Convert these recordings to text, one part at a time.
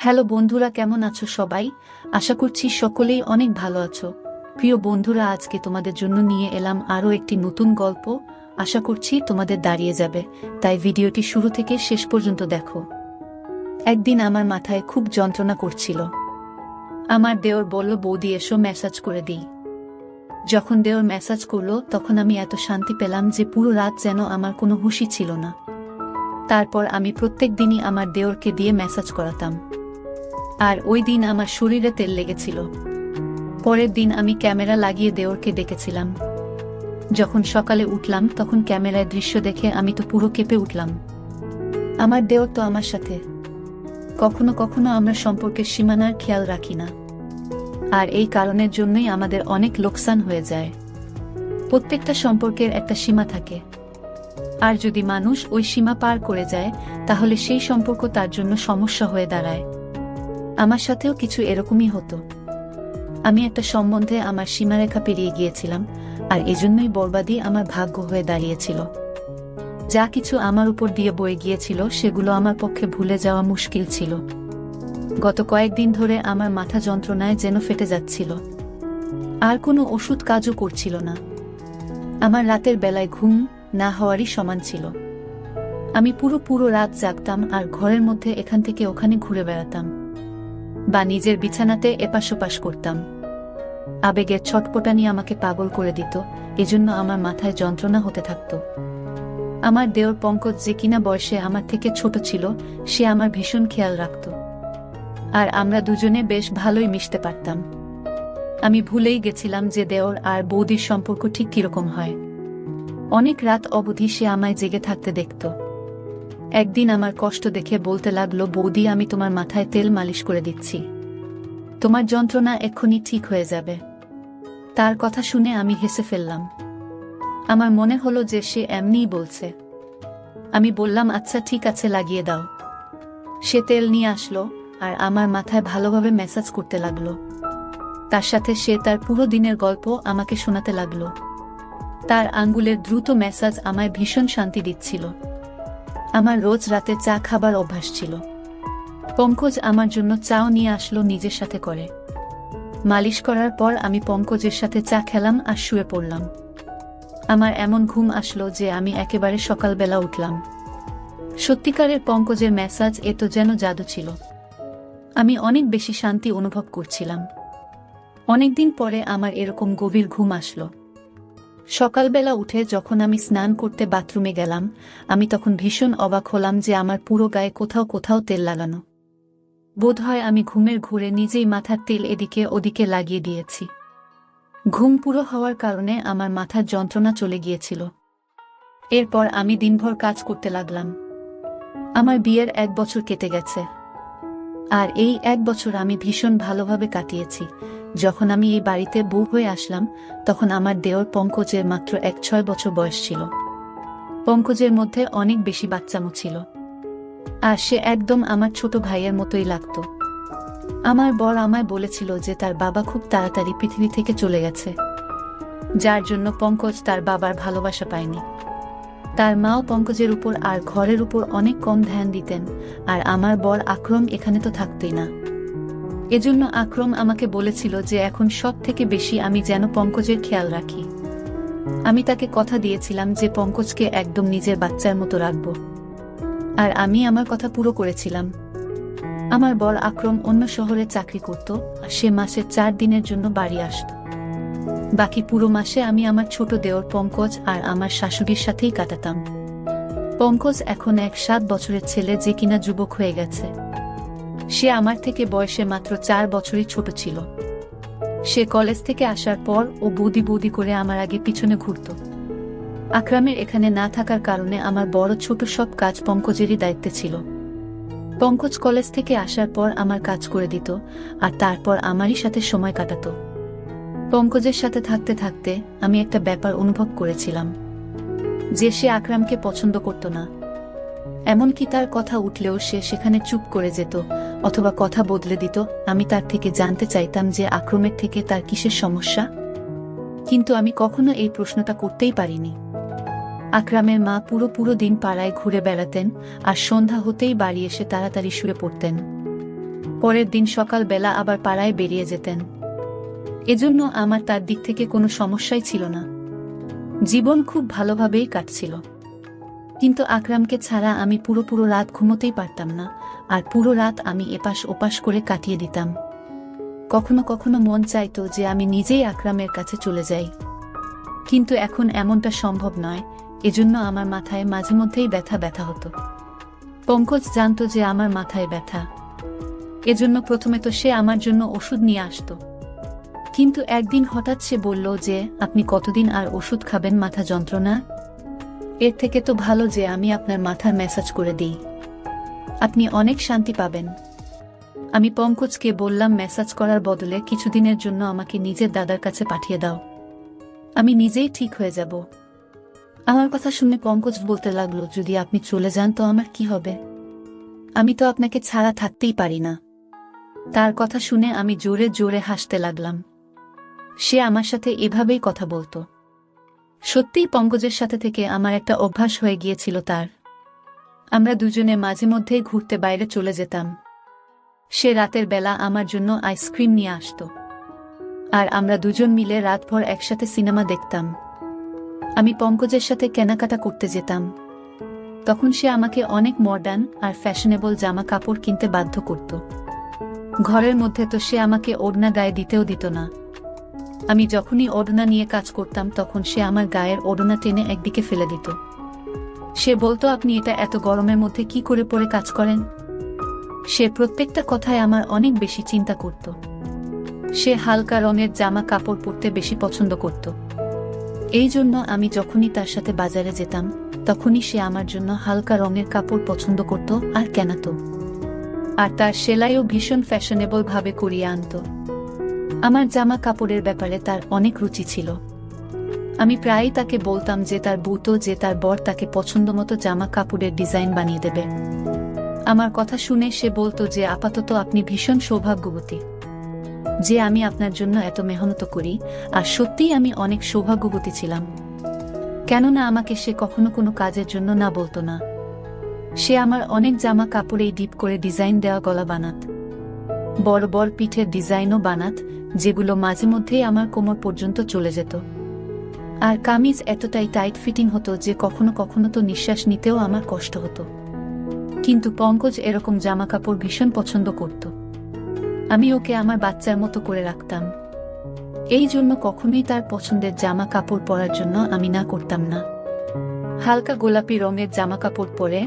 Hello বন্ধুরা, কেমন আছো সবাই? আশা করছি সকলেই অনেক ভালো আছো। প্রিয় বন্ধুরা, আজকে তোমাদের জন্য নিয়ে এলাম আরও একটি নতুন গল্প। আশা করছি তোমাদের দাঁড়িয়ে যাবে, তাই ভিডিওটি শুরু থেকে শেষ পর্যন্ত দেখো। একদিন আমার মাথায় খুব যন্ত্রণা করছিল। আমার দেওর বলল, বৌদি এসো ম্যাসাজ করে দিই। যখন দেওর ম্যাসাজ করলো তখন আমি এত শান্তি পেলাম যে পুরো রাত যেন আমার কোনো হুঁশই ছিল না। তারপর আমি প্রত্যেক দিনই আমার দেওরকে দিয়ে ম্যাসাজ করাতাম, আর ওই দিন আমার শরীরে তেল লেগেছিল। পরের দিন আমি ক্যামেরা লাগিয়ে দেওরকে ডেকেছিলাম। যখন সকালে উঠলাম তখন ক্যামেরায় দৃশ্য দেখে আমি তো পুরো কেঁপে উঠলাম। আমার দেওর তো আমার সাথে। কখনো কখনো আমরা সম্পর্কের সীমানার খেয়াল রাখি না, আর এই কারণের জন্যই আমাদের অনেক লোকসান হয়ে যায়। প্রত্যেকটা সম্পর্কের একটা সীমা থাকে, আর যদি মানুষ ওই সীমা পার করে যায় তাহলে সেই সম্পর্ক তার জন্য সমস্যা হয়ে দাঁড়ায়। আমার সাথেও কিছু এরকমই হতো। আমি একটা সম্বন্ধে আমার সীমারেখা পেরিয়ে গিয়েছিলাম, আর এজন্যই বরবাদই আমার ভাগ্য হয়ে দাঁড়িয়েছিল। যা কিছু আমার উপর দিয়ে বয়ে গিয়েছিল সেগুলো আমার পক্ষে ভুলে যাওয়া মুশকিল ছিল। গত কয়েকদিন ধরে আমার মাথা যন্ত্রণায় যেন ফেটে যাচ্ছিল, আর কোনো ওষুধ কাজও করছিল না। আমার রাতের বেলায় ঘুম না হওয়ারই সমান ছিল। আমি পুরো রাত জাগতাম আর ঘরের মধ্যে এখান থেকে ওখানে ঘুরে বেড়াতাম, বা নিজের বিছানাতে এপাশ ওপাশ করতাম। আবেগের ছটপটানি আমাকে পাগল করে দিত, এজন্য আমার মাথায় যন্ত্রণা হতে থাকত। আমার দেওর পঙ্কজ, যে কিনা বয়সে আমার থেকে ছোট ছিল, সে আমার ভীষণ খেয়াল রাখত, আর আমরা দুজনে বেশ ভালোই মিশতে পারতাম। আমি ভুলেই গেছিলাম যে দেওর আর বৌদির সম্পর্ক ঠিক কিরকম হয়। অনেক রাত অবধি সে আমায় জেগে থাকতে দেখত। একদিন আমার কষ্ট দেখে বলতে লাগলো, বৌদি আমি তোমার মাথায় তেল মালিশ করে দিচ্ছি, তোমার যন্ত্রণা এক্ষুনি ঠিক হয়ে যাবে। তার কথা শুনে আমি হেসে ফেললাম। আমার মনে হলো যে সে এমনিই বলছে। আমি বললাম, আচ্ছা ঠিক আছে, লাগিয়ে দাও। সে তেল নিয়ে আসলো আর আমার মাথায় ভালোভাবে ম্যাসাজ করতে লাগলো। তার সাথে সে তার পুরো দিনের গল্প আমাকে শোনাতে লাগলো। তার আঙ্গুলের দ্রুত ম্যাসাজ আমায় ভীষণ শান্তি দিচ্ছিল। আমার রোজ রাতে চা খাবার অভ্যাস ছিল। পঙ্কজ আমার জন্য চাও নিয়ে আসলো নিজের সাথে করে। মালিশ করার পর আমি পঙ্কজের সাথে চা খেলাম আর শুয়ে পড়লাম। আমার এমন ঘুম আসলো যে আমি একেবারে সকালবেলা উঠলাম। সত্যিকারের পঙ্কজের ম্যাসাজ এ তো যেন জাদু ছিল। আমি অনেক বেশি শান্তি অনুভব করছিলাম। অনেকদিন পরে আমার এরকম গভীর ঘুম আসলো। সকালবেলা উঠে যখন আমি স্নান করতে বাথরুমে গেলাম, আমি তখন ভীষণ অবাক হলাম যে আমার পুরো গায়ে কোথাও কোথাও তেল লাগানো। বোধহয় আমি ঘুমের ঘোরে নিজেই মাথার তেল এদিকে ওদিকে লাগিয়ে দিয়েছি। ঘুম পুরো হওয়ার কারণে আমার মাথার যন্ত্রণা চলে গিয়েছিল। এরপর আমি দিনভর কাজ করতে লাগলাম। আমার বিয়ের 1 বছর কেটে গেছে, আর এই 1 বছর আমি ভীষণ ভালোভাবে কাটিয়েছি। যখন আমি এই বাড়িতে বউ হয়ে আসলাম তখন আমার দেওর পঙ্কজের মাত্র 6 বছর বয়স ছিল। পঙ্কজের মধ্যে অনেক বেশি বাচ্চামো ছিল, আর সে একদম আমার ছোট ভাইয়ের মতোই লাগত। আমার বর আমায় বলেছিল যে তার বাবা খুব তাড়াতাড়ি পৃথিবী থেকে চলে গেছে, যার জন্য পঙ্কজ তার বাবার ভালোবাসা পায়নি। তার মাও পঙ্কজের উপর আর ঘরের উপর অনেক কম ধ্যান দিতেন, আর আমার বর আকরম এখানে তো থাকতেই না। এজন্য আকরম আমাকে বলেছিল যে এখন সব থেকে বেশি আমি যেন পঙ্কজের খেয়াল রাখি। আমি তাকে কথা দিয়েছিলাম যে পঙ্কজকে একদম নিজের বাচ্চার মতো রাখব, আর আমি আমার কথা পুরো করেছিলাম। আমার বর আকরম অন্য শহরে চাকরি করত, আর সে মাসে 4 দিনের জন্য বাড়ি আসত। বাকি পুরো মাসে আমি আমার ছোট দেওর পঙ্কজ আর আমার শাশুড়ির সাথেই কাটাতাম। পঙ্কজ এখন 7 বছরের ছেলে, যে কিনা যুবক হয়ে গেছে। সে আমার থেকে বয়সে মাত্র 4 বছরই ছোট ছিল। সে কলেজ থেকে আসার পর ও বৌদি বৌদি করে আমার আগে পিছনে ঘুরত। আকরামের এখানে না থাকার কারণে আমার বড় ছোট সব কাজ পঙ্কজেরই দায়িত্বে ছিল। পঙ্কজ কলেজ থেকে আসার পর আমার কাজ করে দিত, আর তারপর আমারই সাথে সময় কাটাতো। পঙ্কজের সাথে থাকতে থাকতে আমি একটা ব্যাপার অনুভব করেছিলাম, যে সে আকরামকে পছন্দ করত না। এমনকি তার কথা উঠলেও সে সেখানে চুপ করে যেত অথবা কথা বদলে দিত। আমি তার থেকে জানতে চাইতাম যে আকরমের থেকে তার কিসের সমস্যা, কিন্তু আমি কখনো এই প্রশ্নটা করতেই পারিনি। আকরামের মা পুরো দিন পাড়ায় ঘুরে বেড়াতেন, আর সন্ধ্যা হতেই বাড়ি এসে তাড়াতাড়ি শুয়ে পড়তেন। পরের দিন সকালবেলা আবার পাড়ায় বেরিয়ে যেতেন। এজন্য আমার তার দিক থেকে কোনো সমস্যাই ছিল না। জীবন খুব ভালোভাবেই কাটছিল। কিন্তু আকরামকে ছাড়া আমি পুরো রাত ঘুমোতেই পারতাম না, আর পুরো রাত আমি এপাশ ওপাশ করে কাটিয়ে দিতাম। কখনো কখনো মন চাইতো যে আমি নিজেই আকরামের কাছে চলে যাই, কিন্তু এখন এমনটা সম্ভব নয়। এজন্য আমার মাথায় মাঝে মধ্যেই ব্যথা ব্যথা হতো। পঙ্কজ জানতো যে আমার মাথায় ব্যথা, এজন্য প্রথমে তো সে আমার জন্য ওষুধ নিয়ে আসতো। কিন্তু একদিন হঠাৎ সে বলল যে, আপনি কতদিন আর ওষুধ খাবেন মাথা যন্ত্রণা? এর থেকে তো ভালো যে আমি আপনার মাথার ম্যাসাজ করে দিই, আপনি অনেক শান্তি পাবেন। আমি পঙ্কজকে বললাম, ম্যাসাজ করার বদলে কিছুদিনের জন্য আমাকে নিজের দাদার কাছে পাঠিয়ে দাও, আমি নিজেই ঠিক হয়ে যাব। আমার কথা শুনে পঙ্কজ বলতে লাগলো, যদি আপনি চলে যান তো আমার কি হবে? আমি তো আপনাকে ছাড়া থাকতেই পারি না। তার কথা শুনে আমি জোরে জোরে হাসতে লাগলাম। সে আমার সাথে এভাবেই কথা বলতো। সত্যিই পঙ্কজের সাথে থেকে আমার একটা অভ্যাস হয়ে গিয়েছিল তার। আমরা দুজনে মাঝে মধ্যেই ঘুরতে বাইরে চলে যেতাম। সে রাতের বেলা আমার জন্য আইসক্রিম নিয়ে আসতো, আর আমরা দুজন মিলে রাতভর একসাথে সিনেমা দেখতাম। আমি পঙ্কজের সাথে কেনাকাটা করতে যেতাম। তখন সে আমাকে অনেক মডার্ন আর ফ্যাশনেবল জামা কাপড় কিনতে বাধ্য করত। ঘরের মধ্যে তো সে আমাকে ওড়না গায়ে দিতেও দিত না। আমি যখনই ওড়না নিয়ে কাজ করতাম তখন সে আমার গায়ের ওড়না টেনে একদিকে ফেলে দিত। সে বলতো, আপনি এটা এত গরমের মধ্যে কি করে পরে কাজ করেন? সে প্রত্যেকটা কথায় আমার অনেক বেশি চিন্তা করত। সে হালকা রঙের জামা কাপড় পরতে বেশি পছন্দ করত। এই জন্য আমি যখনই তার সাথে বাজারে যেতাম তখনই সে আমার জন্য হালকা রঙের কাপড় পছন্দ করত আর কেনাতো। আর তার সেলাইও ভীষণ ফ্যাশনেবল ভাবে করিয়ে আনত। আমার জামা কাপড়ের ব্যাপারে তার অনেক রুচি ছিল। আমি প্রায়ই তাকে বলতাম যে তার বউতো যে তার বর তাকে পছন্দমতো জামা কাপড়ের ডিজাইন বানিয়ে দেবে। আমার কথা শুনে সে বলতো যে, আপাতত আপনি ভীষণ সৌভাগ্যবতী যে আমি আপনার জন্য এত মেহনত করি। আর সত্যিই আমি অনেক সৌভাগ্যবতী ছিলাম, কেননা আমাকে সে কখনো কোনো কাজের জন্য না বলতো না। সে আমার অনেক জামা কাপড়েই ডিপ করে ডিজাইন দেওয়া গলা বানাত, বড় বড় পিঠের ডিজাইনও বানাত, যেগুলো মাঝে মধ্যেই আমার কোমর পর্যন্ত চলে যেত। আর কামিজ এতটাই টাইট ফিটিং হতো যে কখনো কখনো তো নিঃশ্বাস নিতেও আমার কষ্ট হতো। কিন্তু পঙ্কজ এরকম জামা কাপড় ভীষণ পছন্দ করত। আমি ওকে আমার বাচ্চার মতো করে রাখতাম। এই জন্য কখনোই তার পছন্দের জামা কাপড় পরার জন্য আমি না করতাম না। হালকা গোলাপি রঙের জামা কাপড় পরে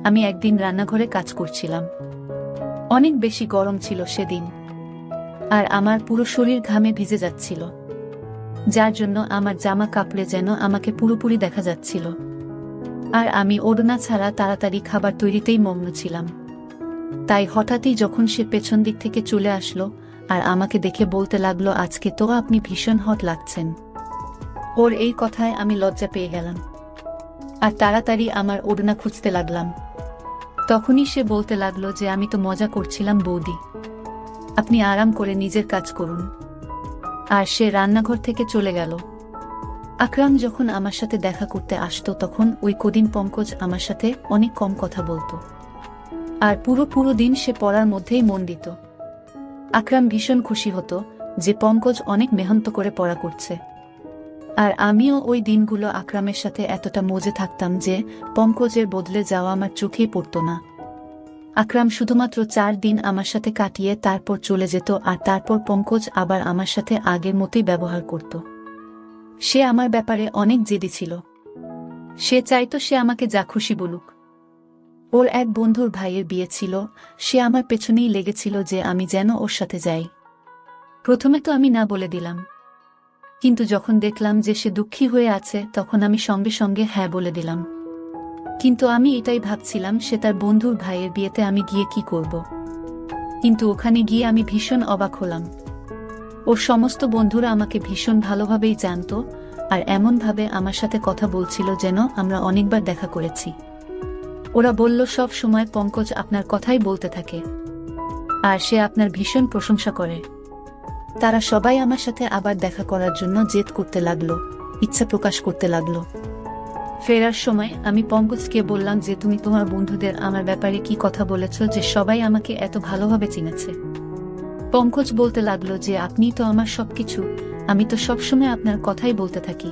আমি একদিন রান্নাঘরে কাজ করছিলাম। অনেক বেশি গরম ছিল সেদিন, আর আমার পুরো শরীর ঘামে ভিজে যাচ্ছিল, যার জন্য আমার জামা কাপড়ে যেন আমাকে পুরোপুরি দেখা যাচ্ছিল। আর আমি ওড়না ছাড়া তাড়াতাড়ি খাবার তৈরিতেই মগ্ন ছিলাম। তাই হঠাৎই যখন সে পেছন দিক থেকে চলে আসলো আর আমাকে দেখে বলতে লাগলো, আজকে তো আপনি ভীষণ হট লাগছেন। ওর এই কথায় আমি লজ্জা পেয়ে গেলাম আর তাড়াতাড়ি আমার ওড়না খুঁজতে লাগলাম। তখনই সে বলতে লাগলো যে, আমি তো মজা করছিলাম বৌদি, আপনি আরাম করে নিজের কাজ করুন। আর সে রান্নাঘর থেকে চলে গেল। আকরাম যখন আমার সাথে দেখা করতে আসতো তখন ওই কদিন পঙ্কজ আমার সাথে অনেক কম কথা বলতো, আর পুরো দিন সে পড়ার মধ্যেই মন দিত। আকরাম ভীষণ খুশি হতো যে পঙ্কজ অনেক মেহনত করে পড়া করছে। আর আমিও ওই দিনগুলো আকরামের সাথে এতটা মজে থাকতাম যে পঙ্কজের বদলে যাওয়া আমার চোখেই পড়তো না। আকরাম শুধুমাত্র 4 দিন আমার সাথে কাটিয়ে তারপর চলে যেত, আর তারপর পঙ্কজ আবার আমার সাথে আগের মতোই ব্যবহার করত। সে আমার ব্যাপারে অনেক জেদি ছিল। সে চাইতো সে আমাকে যা খুশি বলুক। ওর এক বন্ধুর ভাইয়ের বিয়ে ছিল, সে আমার পেছনেই লেগেছিল যে আমি যেন ওর সাথে যাই। প্রথমে তো আমি না বলে দিলাম, কিন্তু যখন দেখলাম যে সে দুঃখী হয়ে আছে তখন আমি সঙ্গে সঙ্গে হ্যাঁ বলে দিলাম। কিন্তু আমি এটাই ভাবছিলাম সে তার বন্ধুর ভাইয়ের বিয়েতে আমি গিয়ে কি করব। কিন্তু ওখানে গিয়ে আমি ভীষণ অবাক হলাম। ওর সমস্ত বন্ধুরা আমাকে ভীষণ ভালোভাবেই জানতো, আর এমনভাবে আমার সাথে কথা বলছিল যেন আমরা অনেকবার দেখা করেছি। ওরা বলল, সব সময় পঙ্কজ আপনার কথাই বলতে থাকে, আর সে আপনার ভীষণ প্রশংসা করে। তারা সবাই আমার সাথে আবার দেখা করার জন্য জেদ করতে লাগলো, ইচ্ছা প্রকাশ করতে লাগলো। ফেরার সময় আমি পঙ্কজকে বললাম যে তুমি তোমার বন্ধুদের আমার ব্যাপারে কি কথা বলেছ যে সবাই আমাকে এত ভালোভাবে চিনেছে। পঙ্কজ বলতে লাগলো যে আপনি তো আমার সবকিছু, আমি তো সবসময় আপনার কথাই বলতে থাকি।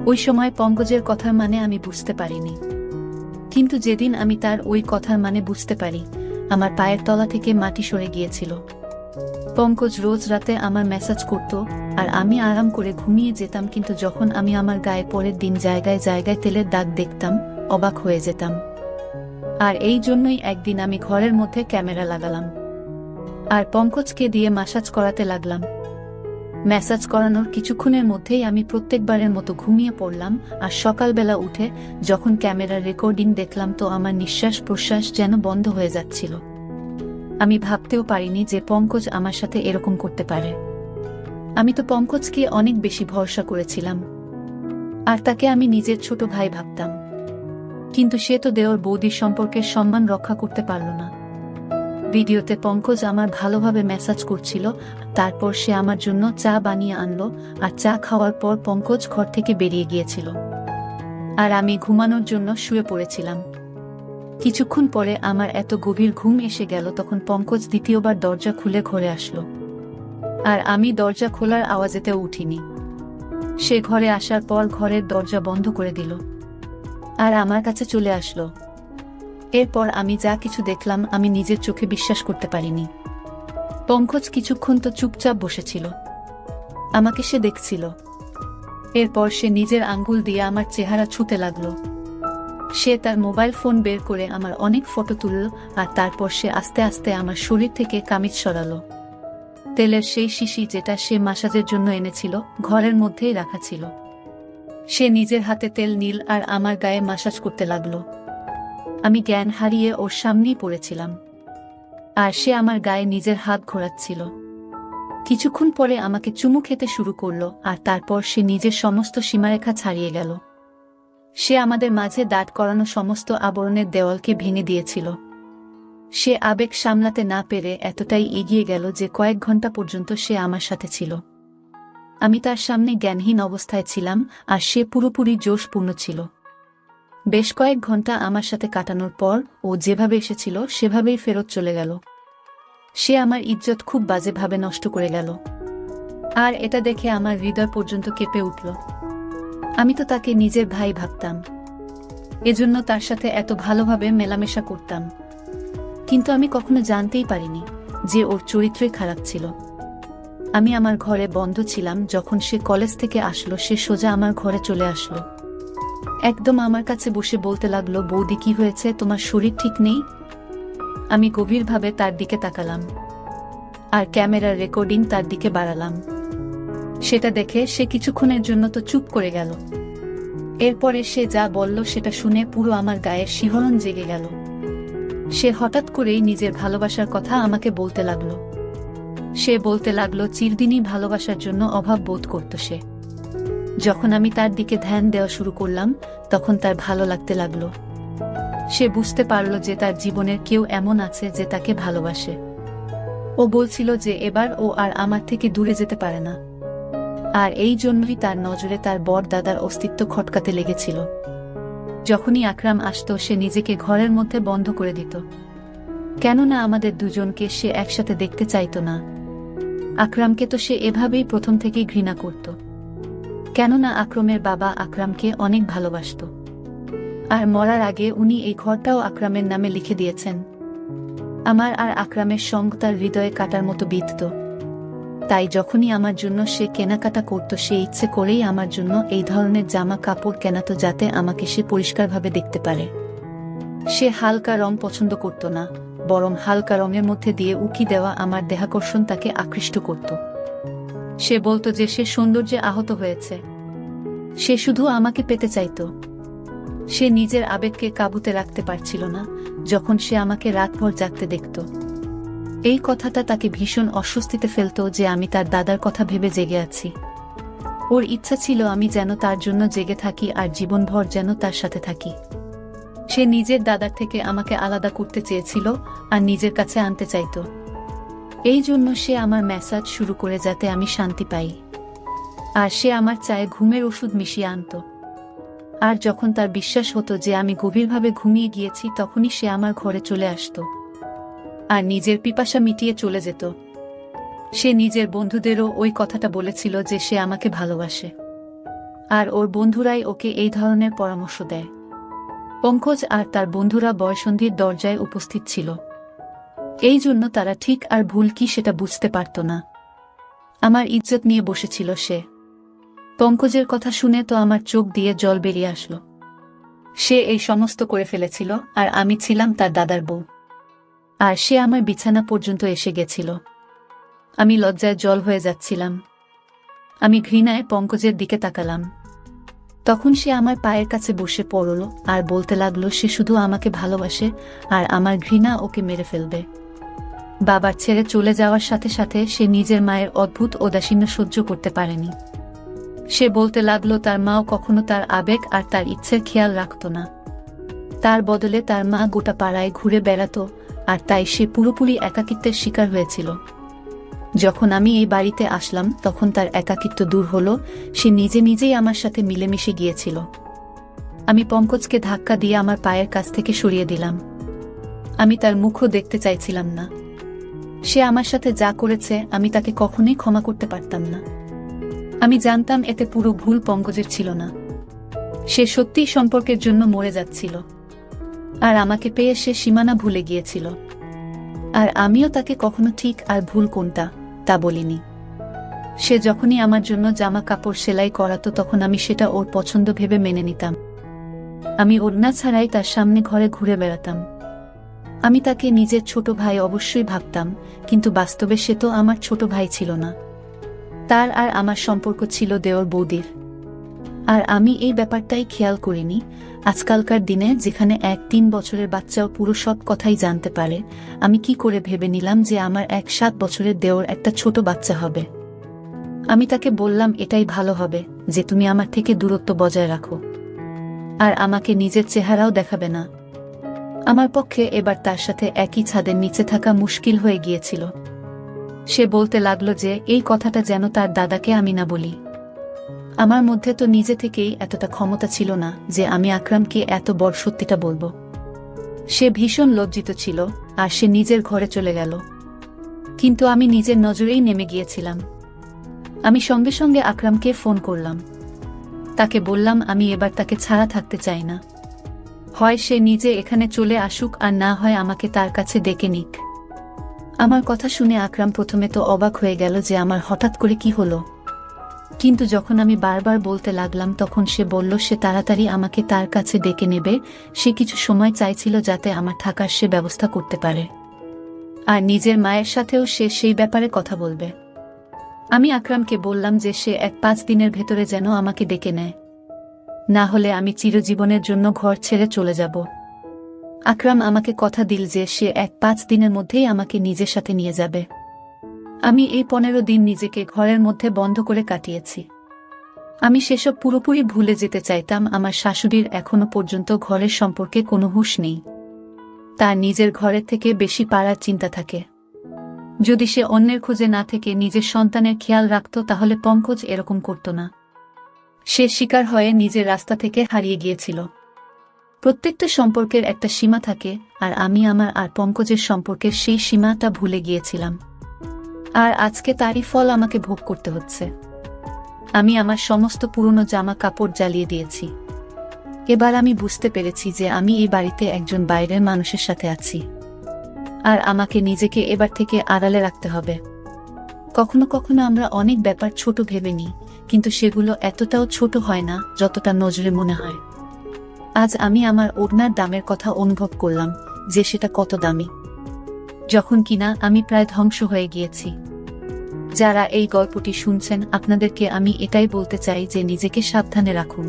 ওই সময় পঙ্কজের কথার মানে আমি বুঝতে পারিনি, কিন্তু যেদিন আমি তার ওই কথার মানে বুঝতে পারি, আমার পায়ের তলা থেকে মাটি সরে গিয়েছিল। পঙ্কজ রোজ রাতে আমার মেসেজ করত আর আমি আরাম করে ঘুমিয়ে যেতাম, কিন্তু যখন আমি আমার গায়ে পরের দিন জায়গায় জায়গায় তেলের দাগ দেখতাম অবাক হয়ে যেতাম। আর এই জন্যই একদিন আমি ঘরের মধ্যে ক্যামেরা লাগালাম আর পঙ্কজকে দিয়ে ম্যাসাজ করাতে লাগলাম। ম্যাসাজ করানোর কিছুক্ষণের মধ্যেই আমি প্রত্যেকবারের মতো ঘুমিয়ে পড়লাম। আর সকালবেলা উঠে যখন ক্যামেরার রেকর্ডিং দেখলাম তো আমার নিঃশ্বাস প্রশ্বাস যেন বন্ধ হয়ে যাচ্ছিল। আমি ভাবতেও পারিনি যে পঙ্কজ আমার সাথে এরকম করতে পারে। আমি তো পঙ্কজকে অনেক বেশি ভরসা করেছিলাম আর তাকে আমি নিজের ছোট ভাই ভাবতাম, কিন্তু সে তো দেওর বৌদির সম্পর্কের সম্মান রক্ষা করতে পারল না। ভিডিওতে পঙ্কজ আমার ভালোভাবে মেসাজ করছিল, তারপর সে আমার জন্য চা বানিয়ে আনলো আর চা খাওয়ার পর পঙ্কজ ঘর থেকে বেরিয়ে গিয়েছিল আর আমি ঘুমানোর জন্য শুয়ে পড়েছিলাম। কিছুক্ষণ পরে আমার এত গভীর ঘুম এসে গেল, তখন পঙ্কজ দ্বিতীয়বার দরজা খুলে ঘরে আসলো আর আমি দরজা খোলার আওয়াজেতেও উঠিনি। সে ঘরে আসার পর ঘরের দরজা বন্ধ করে দিল আর আমার কাছে চলে আসলো। এরপর আমি যা কিছু দেখলাম আমি নিজের চোখে বিশ্বাস করতে পারিনি। পঙ্কজ কিছুক্ষণ তো চুপচাপ বসেছিল, আমাকে সে দেখছিল। এরপর সে নিজের আঙ্গুল দিয়ে আমার চেহারা ছুঁতে লাগলো। সে তার মোবাইল ফোন বের করে আমার অনেক ফটো তুলল আর তারপর সে আস্তে আস্তে আমার শরীর থেকে কামিজ সরালো। তেলের সেই শিশি যেটা সে ম্যাসাজের জন্য এনেছিল ঘরের মধ্যেই রাখা ছিল। সে নিজের হাতে তেল নীল আর আমার গায়ে ম্যাসাজ করতে লাগলো। আমি জ্ঞান হারিয়ে ওর সামনেই পড়েছিলাম আর সে আমার গায়ে নিজের হাত ঘোরাচ্ছিল। কিছুক্ষণ পরে আমাকে চুমু খেতে শুরু করলো আর তারপর সে নিজের সমস্ত সীমারেখা ছাড়িয়ে গেল। সে আমাদের মাঝে দাঁড় করানো সমস্ত আবরণের দেওয়ালকে ভেঙে দিয়েছিল। সে আবেগ সামলাতে না পেরে এতটাই এগিয়ে গেল যে কয়েক ঘন্টা পর্যন্ত সে আমার সাথে ছিল। আমি তার সামনে জ্ঞানহীন অবস্থায় ছিলাম আর সে পুরোপুরি জোশপূর্ণ ছিল। বেশ কয়েক ঘন্টা আমার সাথে কাটানোর পর ও যেভাবে এসেছিল সেভাবেই ফেরত চলে গেল। সে আমার ইজ্জত খুব বাজেভাবে নষ্ট করে গেল আর এটা দেখে আমার হৃদয় পর্যন্ত কেঁপে উঠল। আমি তো তাকে নিজের ভাই ভাবতাম, এজন্য তার সাথে এত ভালোভাবে মেলামেশা করতাম, কিন্তু আমি কখনো জানতেই পারিনি যে ওর চরিত্রই খারাপ ছিল। আমি আমার ঘরে বন্ধ ছিলাম, যখন সে কলেজ থেকে আসলো সে সোজা আমার ঘরে চলে আসলো। একদম আমার কাছে বসে বলতে লাগলো, বৌদি কি হয়েছে, তোমার শরীর ঠিক নেই? আমি গভীরভাবে তার দিকে তাকালাম আর ক্যামেরার রেকর্ডিং তার দিকে বাড়ালাম। সেটা দেখে সে কিছুক্ষণের জন্য তো চুপ করে গেল। এরপরে সে যা বলল সেটা শুনে পুরো আমার গায়ে শিহরণ জেগে গেল। সে হঠাৎ করেই নিজের ভালোবাসার কথা আমাকে বলতে লাগলো। সে বলতে লাগলো চিরদিনই ভালোবাসার জন্য অভাব বোধ করত সে। যখন আমি তার দিকে ধ্যান দেওয়া শুরু করলাম তখন তার ভালো লাগতে লাগলো। সে বুঝতে পারল যে তার জীবনের কেউ এমন আছে যে তাকে ভালোবাসে। ও বলছিল যে এবার ও আর আমার থেকে দূরে যেতে পারে না, আর এই জন্যই তার নজরে তার বড় দাদার অস্তিত্ব খটকাতে লেগেছিল। যখনই আকরাম আসতো সে নিজেকে ঘরের মধ্যে বন্ধ করে দিত, কেননা আমাদের দুজনকে সে একসাথে দেখতে চাইত না। আকরামকে তো সে এভাবেই প্রথম থেকেই ঘৃণা করত, কেননা আকরামের বাবা আকরামকে অনেক ভালোবাসত আর মরার আগে উনি এই ঘরটাও আকরামের নামে লিখে দিয়েছেন। আমার আর আকরামের সঙ্গ তার হৃদয়ে কাটার মতো বিঁধত। তাই যখনই আমার জন্য সে কেনাকাটা করত সে ইচ্ছে করেই আমার জন্য এই ধরনের জামা কাপড় কেনাতো যাতে আমাকে সে পরিষ্কারভাবে দেখতে পারে। সে হালকা রং পছন্দ করত না, বরং হালকা রঙের মধ্যে দিয়ে উকি দেওয়া আমার দেহাকর্ষণ তাকে আকৃষ্ট করত। সে বলতো যে সে সৌন্দর্যে আহত হয়েছে, সে শুধু আমাকে পেতে চাইত। সে নিজের আবেগকে কাবুতে রাখতে পারছিল না যখন সে আমাকে রাতভর জাগতে দেখত। এই কথাটা তাকে ভীষণ অস্বস্তিতে ফেলত যে আমি তার দাদার কথা ভেবে জেগে আছি। ওর ইচ্ছা ছিল আমি যেন তার জন্য জেগে থাকি আর জীবনভর যেন তার সাথে থাকি। সে নিজের দাদার থেকে আমাকে আলাদা করতে চেয়েছিল আর নিজের কাছে আনতে চাইত। এই জন্য সে আমার ম্যাসাজ শুরু করে যাতে আমি শান্তি পাই, আর সে আমার চায়ে ঘুমের ওষুধ মিশিয়ে আনত। আর যখন তার বিশ্বাস হতো যে আমি গভীরভাবে ঘুমিয়ে গিয়েছি তখনই সে আমার ঘরে চলে আসতো আর নিজের পিপাসা মিটিয়ে চলে যেত। সে নিজের বন্ধুদেরও ওই কথাটা বলেছিল যে সে আমাকে ভালোবাসে, আর ওর বন্ধুরাই ওকে এই ধরনের পরামর্শ দেয়। পঙ্কজ আর তার বন্ধুরা বয়সন্ধির দরজায় উপস্থিত ছিল, এই জন্য তারা ঠিক আর ভুল কি সেটা বুঝতে পারত না। আমার ইজ্জত নিয়ে বসেছিল সে। পঙ্কজের কথা শুনে তো আমার চোখ দিয়ে জল বেরিয়ে আসলো। সে এই সমস্ত করে ফেলেছিল আর আমি ছিলাম তার দাদার বউ, আর সে আমার বিছানা পর্যন্ত এসে গেছিল। আমি লজ্জায় জল হয়ে যাচ্ছিলাম। আমি ঘৃণায় পঙ্কজের দিকে তাকালাম। তখন সে আমার পায়ের কাছে বসে পড়ল আর বলতে লাগলো সে শুধু আমাকে ভালোবাসে আর আমার ঘৃণা ওকে মেরে ফেলবে। বাবার ছেড়ে চলে যাওয়ার সাথে সাথে সে নিজের মায়ের অদ্ভুত উদাসীন্য সহ্য করতে পারেনি। সে বলতে লাগলো তার মাও কখনো তার আবেগ আর তার ইচ্ছের খেয়াল রাখত না। তার বদলে তার মা গোটা পাড়ায় ঘুরে বেড়াতো, আর তাই সে পুরোপুরি একাকিত্বের শিকার হয়েছিল। যখন আমি এই বাড়িতে আসলাম তখন তার একাকিত্ব দূর হলো। সে নিজে নিজেই আমার সাথে মিলেমিশে গিয়েছিল। আমি পঙ্কজকে ধাক্কা দিয়ে আমার পায়ের কাছ থেকে সরিয়ে দিলাম। আমি তার মুখও দেখতে চাইছিলাম না। সে আমার সাথে যা করেছে আমি তাকে কখনোই ক্ষমা করতে পারতাম না। আমি জানতাম এতে পুরো ভুল পঙ্কজের ছিল না। সে সত্যিই সম্পর্কের জন্য মরে যাচ্ছিল, আর আমাকে পেয়ে সে সীমানা ভুলে গিয়েছিল। আর আমিও তাকে কখনো ঠিক আর ভুল কোনটা তা বলিনি। সে যখনই আমার জন্য জামা কাপড় সেলাই করাতো তখন আমি সেটা ওর পছন্দ ভেবে মেনে নিতাম। আমি ওড়না ছাড়াই তার সামনে ঘরে ঘুরে বেড়াতাম। আমি তাকে নিজের ছোট ভাই অবশ্যই ভাবতাম, কিন্তু বাস্তবে সে তো আমার ছোট ভাই ছিল না। তার আর আমার সম্পর্ক ছিল দেওর বৌদির। আর আমি এই ব্যাপারটাই খেয়াল করিনি। আজকালকার দিনে যেখানে 1-3 বছরের বাচ্চাও পুরো সব কথাই জানতে পারে, আমি কি করে ভেবে নিলাম যে আমার 7 বছরের দেওর একটা ছোট বাচ্চা হবে। আমি তাকে বললাম এটাই ভালো হবে যে তুমি আমার থেকে দূরত্ব বজায় রাখো, আর আমাকে নিজের চেহারাও দেখাবে না। আমার পক্ষে এবার তার সাথে একই ছাদের নিচে থাকা মুশকিল হয়ে গিয়েছিল। সে বলতে লাগলো যে এই কথাটা যেন তার দাদাকে আমি না বলি। আমার মধ্যে তো নিজে থেকেই এতটা ক্ষমতা ছিল না যে আমি আকরামকে এত বড় সত্যিটা বলবো। সে ভীষণ লজ্জিত ছিল আর সে নিজের ঘরে চলে গেল। কিন্তু আমি নিজের নজরেই নেমে গিয়েছিলাম। আমি সঙ্গে সঙ্গে আকরামকে ফোন করলাম। তাকে বললাম আমি এবার তাকে ছাড়া থাকতে চাই না। হয় সে নিজে এখানে চলে আসুক আর না হয় আমাকে তার কাছে ডেকে নিক। আমার কথা শুনে আকরাম প্রথমে তো অবাক হয়ে গেল যে আমার হঠাৎ করে কি হলো, কিন্তু যখন আমি বারবার বলতে লাগলাম তখন সে বলল সে তাড়াতাড়ি আমাকে তার কাছে ডেকে নেবে। সে কিছু সময় চাইছিল যাতে আমার থাকার সে ব্যবস্থা করতে পারে, আর নিজের মায়ের সাথেও সে সেই ব্যাপারে কথা বলবে। আমি আকরামকে বললাম যে সে 1-5 দিনের ভেতরে যেন আমাকে ডেকে নেয়, না হলে আমি চিরজীবনের জন্য ঘর ছেড়ে চলে যাব। আকরাম আমাকে কথা দিল যে সে 1-5 দিনের মধ্যেই আমাকে নিজের সাথে নিয়ে যাবে। আমি এই 15 দিন নিজেকে ঘরের মধ্যে বন্ধ করে কাটিয়েছি। আমি সেসব পুরোপুরি ভুলে যেতে চাইতাম। আমার শাশুড়ির এখনো পর্যন্ত ঘরের সম্পর্কে কোনো হুঁশ নেই। তার নিজের ঘরের থেকে বেশি পাড়ার চিন্তা থাকে। যদি সে অন্যের খোঁজে না থেকে নিজের সন্তানের খেয়াল রাখত তাহলে পঙ্কজ এরকম করত না। সে শিকার হয়ে নিজের রাস্তা থেকে হারিয়ে গিয়েছিল। প্রত্যেকটা সম্পর্কের একটা সীমা থাকে, আর আমি আমার আর পঙ্কজের সম্পর্কের সেই সীমাটা ভুলে গিয়েছিলাম। আর আজকে তারই ফল আমাকে ভোগ করতে হচ্ছে। আমি আমার সমস্ত পুরনো জামা কাপড় জ্বালিয়ে দিয়েছি। এবার আমি বুঝতে পেরেছি যে আমি এই বাড়িতে একজন বাইরের মানুষের সাথে আছি, আর আমাকে নিজেকে এবার থেকে আড়ালে রাখতে হবে। কখনো কখনো আমরা অনেক ব্যাপার ছোট ভেবে নিই, কিন্তু সেগুলো এতটাও ছোট হয় না যতটা নজরে মনে হয়। আজ আমি আমার ওড়নার দামের কথা অনুভব করলাম যে সেটা কত দামি, যখন কিনা আমি প্রায় ধ্বংস হয়ে গিয়েছি। যারা এই গল্পটি শুনছেন আপনাদেরকে আমি এটাই বলতে চাই যে নিজেকে সাবধানে রাখুন।